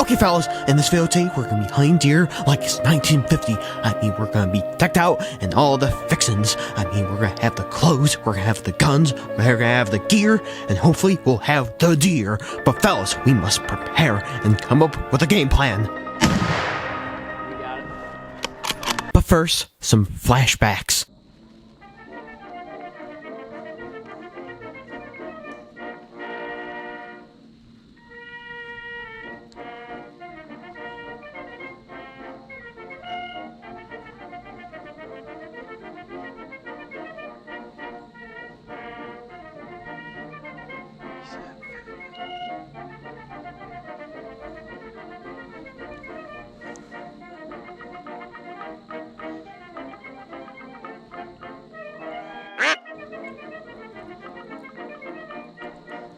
Okay, fellas, in this video today, we're gonna be hunting deer like it's 1950. We're gonna be decked out and all the fixins. We're gonna have the clothes, we're gonna have the guns, we're gonna have the gear, and hopefully we'll have the deer. But fellas, we must prepare and come up with a game plan. We got it. But first, some flashbacks.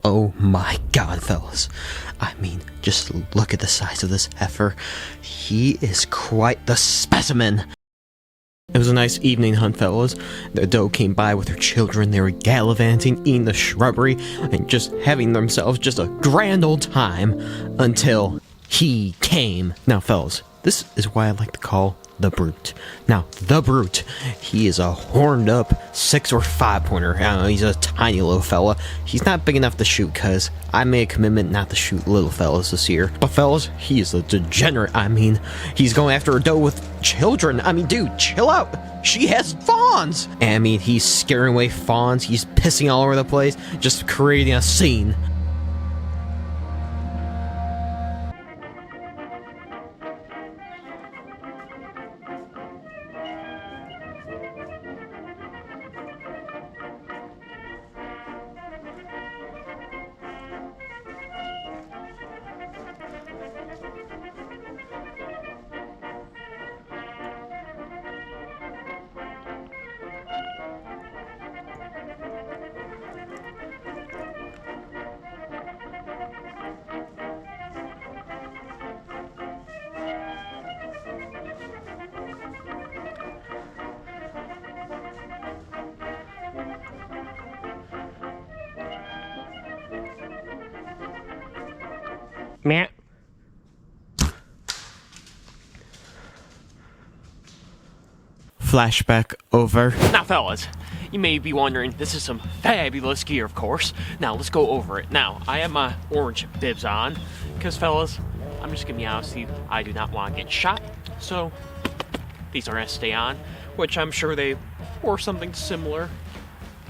Oh my god, fellas. Just look at the size of this heifer. He is quite the specimen. It was a nice evening hunt, fellas. The doe came by with her children. They were gallivanting, eating the shrubbery, and just having themselves just a grand old time until he came. Now, fellas, this is why I like to call the Brute. Now, the Brute, he is a horned up 6 or 5 pointer. I don't know, he's a tiny little fella. He's not big enough to shoot because I made a commitment not to shoot little fellas this year. But fellas, he is a degenerate. He's going after a doe with children. Dude, chill out. She has fawns. And he's scaring away fawns. He's pissing all over the place, just creating a scene. Meh. Flashback over. Now, fellas, you may be wondering, this is some fabulous gear, of course. Now, let's go over it. Now, I have my orange bibs on, because, fellas, I'm just gonna be honest with you, I do not want to get shot, so these are gonna stay on, which I'm sure they wore something similar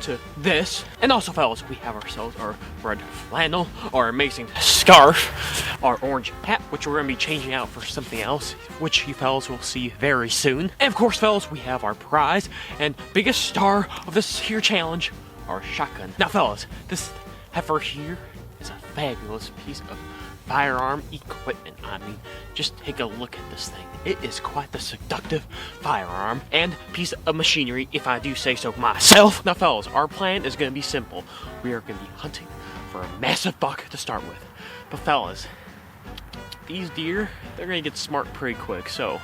to this. And also, fellas, we have ourselves our red flannel, our amazing scarf, our orange hat, which we're going to be changing out for something else, which you fellas will see very soon. And of course, fellas, we have our prize and biggest star of this here challenge, our shotgun. Now, fellas, this heifer here is a fabulous piece of firearm equipment. Just take a look at this thing. It is quite the seductive firearm and piece of machinery, if I do say so myself. Now, fellas, our plan is going to be simple. We are going to be hunting for a massive buck to start with. But, fellas, these deer, they're going to get smart pretty quick, so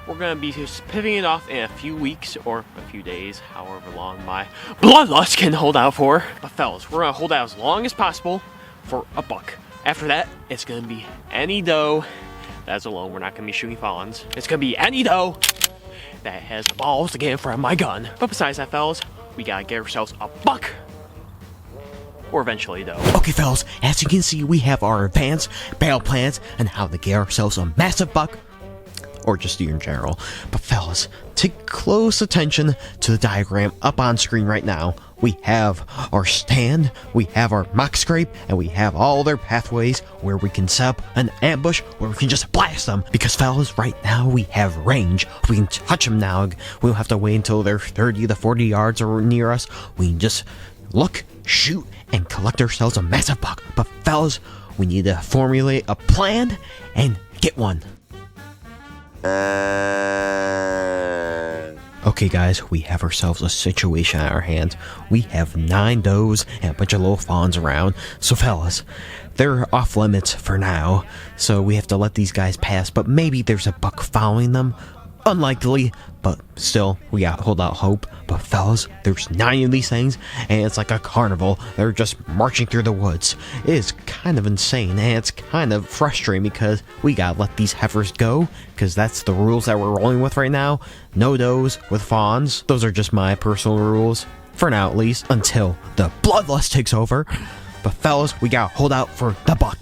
we're going to be just pivoting it off in a few weeks or a few days, however long my bloodlust can hold out for. But, fellas, we're going to hold out as long as possible for a buck. After that, it's going to be any doe that's alone. We're not going to be shooting fawns. It's going to be any doe that has the balls to get in front of my gun. But besides that, fellas, we got to get ourselves a buck. Or eventually a doe. Okay, fellas, as you can see, we have our advanced battle plans and how to get ourselves a massive buck. Or just deer in general. But fellas, take close attention to the diagram up on screen right now. We have our stand, we have our mock scrape, and we have all their pathways where we can set up an ambush where we can just blast them. Because fellas, right now we have range. We can touch them now. We don't have to wait until they're 30 to 40 yards or near us. We can just look, shoot, and collect ourselves a massive buck. But fellas, we need to formulate a plan and get one. Okay, guys, we have ourselves a situation at our hands. We have 9 does and a bunch of little fawns around. So, fellas, they're off limits for now. So we have to let these guys pass. But maybe there's a buck following them. unlikely, but still, we gotta hold out hope. But fellas, there's 9 of these things, and it's like a carnival. They're just marching through the woods. It is kind of insane, and it's kind of frustrating because we gotta let these heifers go, because that's the rules that we're rolling with right now. No does with fawns. Those are just my personal rules, for now at least, until the bloodlust takes over. But fellas, we gotta hold out for the buck.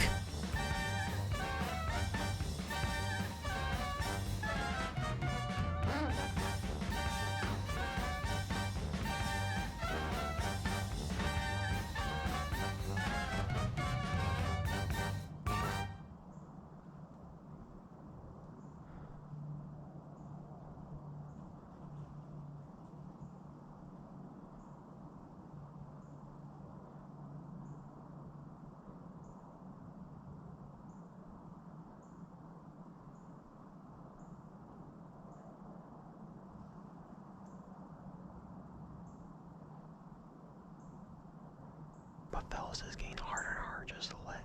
But fellas, it's getting harder and harder just to let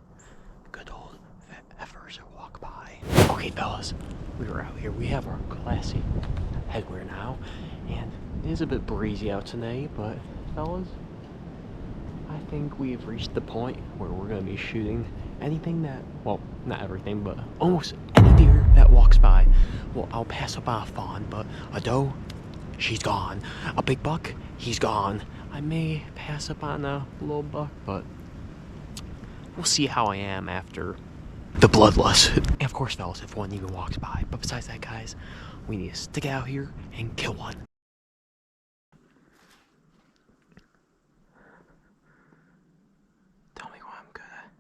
good old heifers walk by. Okay, fellas, we were out here. We have our classy headwear now, and it is a bit breezy out today, but fellas, I think we've reached the point where we're going to be shooting anything that, well, not everything, but almost any deer that walks by. Well, I'll pass up on a fawn, but a doe, she's gone. A big buck, he's gone. I may pass up on a little buck, but we'll see how I am after the bloodlust. And of course, fellas, if one even walks by. But besides that, guys, we need to stick out here and kill one. Tell me what I'm good at.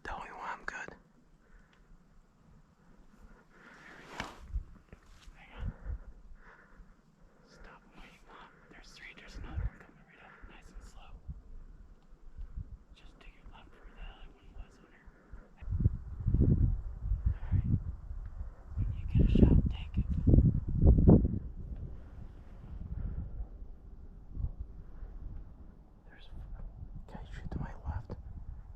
Tell me what I'm good. Stop waiting, Mom. There's another one coming right up, nice and slow. Just take your left where the other one was on her. Alright. When you get a shot, take it. Okay, shoot to my left.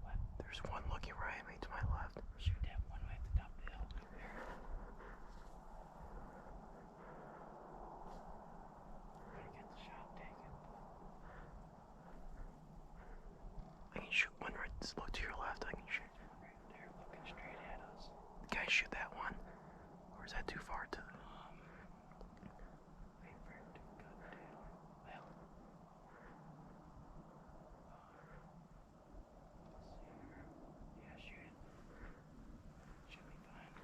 What? There's one looking right at me to my left. Shoot that one right at the top of the hill. There. When you get the shot, take it. I can shoot one right. Just look to your left. I can shoot. Right there, looking straight at us. Can I shoot that one? Or is that too far to? Wait for it to go down. Well. Yeah, shoot it. Should be fine.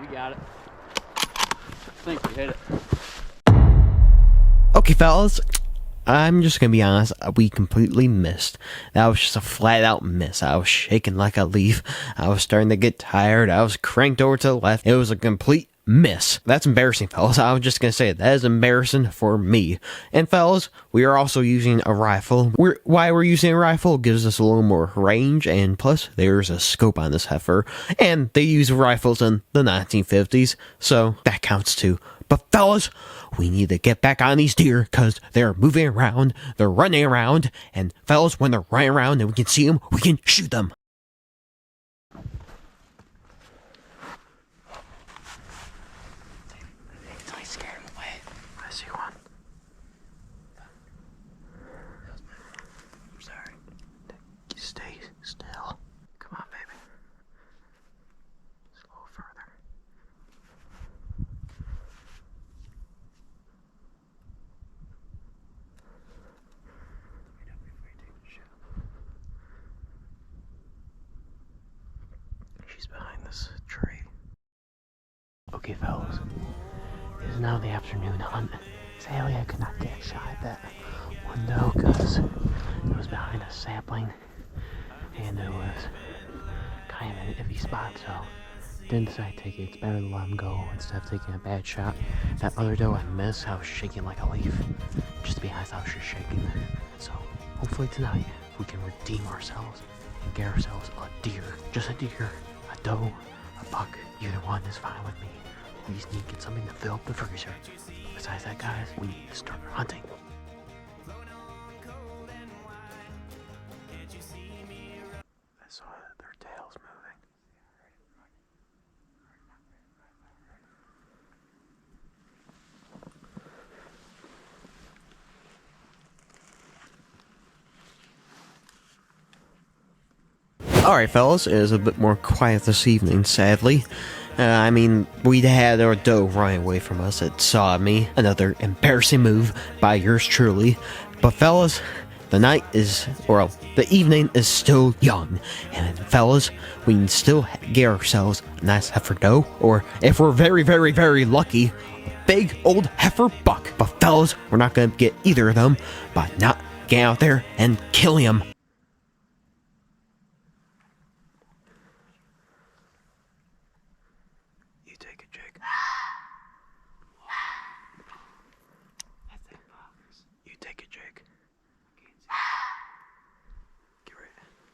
We got it. I think we hit it. Okay, fellas. I'm just gonna be honest, we completely missed. That was just a flat out miss. I was shaking like a leaf. I was starting to get tired. I was cranked over to the left. It was a complete miss. That's embarrassing, fellas. I was just gonna say it. That is embarrassing for me. And fellas, we are also using a rifle. Why we're using a rifle gives us a little more range, and plus there's a scope on this heifer. And they use rifles in the 1950s, so that counts too. But fellas, we need to get back on these deer because they're moving around, they're running around, and fellas, when they're running around and we can see them, we can shoot them. I scared him away. I see one. I'm sorry. Stay still. Come on, baby. Just a little further. She's behind this tree. Okay, fellas. It is now the afternoon hunt. Sadly, I could not get a shot at that window because it was behind a sapling and it was kind of an iffy spot, so didn't decide to take it. It's better to let him go instead of taking a bad shot. That other doe I missed, I was shaking like a leaf. Just to be honest, I was just shaking. So hopefully tonight we can redeem ourselves and get ourselves a deer. Just a deer, a doe, a buck, either one is fine with me. We just need to get something to fill up the freezer. Besides that, guys, we need to start hunting. Alright, fellas, it is a bit more quiet this evening, sadly. I mean, we'd had our doe running away from us. It saw me. Another embarrassing move by yours truly. But fellas, the night is, or the evening is still young. And fellas, we can still get ourselves a nice heifer doe. Or if we're very, very, very lucky, a big old heifer buck. But fellas, we're not going to get either of them by not getting out there and killing them. You take it, Jake. You take it, Jake. Get right.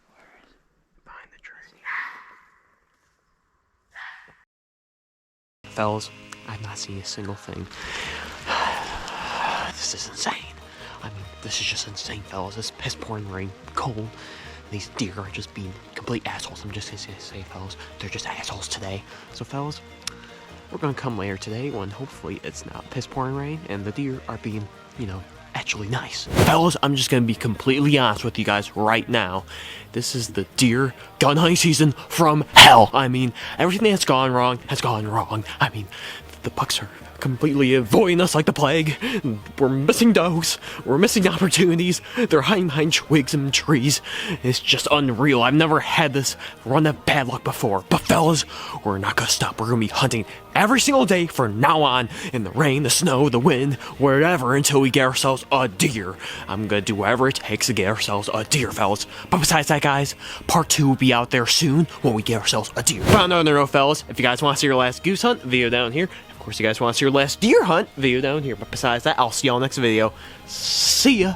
Where is it? Behind the tree. Fellas, I've not seen a single thing. This is insane. I mean, this is just insane, fellas. It's piss pouring rain, cold. These deer are just being complete assholes. I'm just gonna say, fellas, they're just assholes today. So, fellas, we're gonna come later today when hopefully it's not piss pouring rain and the deer are being, actually nice. Fellas, I'm just gonna be completely honest with you guys right now. This is the deer gun hunting season from hell. I mean, everything that's gone wrong has gone wrong. I mean, the bucks are completely avoiding us like the plague. We're missing does. We're missing opportunities. They're hiding behind twigs and trees. It's just unreal. I've never had this run of bad luck before. But fellas, we're not gonna stop. We're gonna be hunting every single day from now on, in the rain, the snow, the wind, wherever, until we get ourselves a deer. I'm gonna do whatever it takes to get ourselves a deer, fellas. But besides that, guys, part 2 will be out there soon when we get ourselves a deer. But on another note, fellas, if you guys want to see your last goose hunt, video down here. Of course, you guys want to see your last deer hunt, video down here. But besides that, I'll see y'all next video. See ya!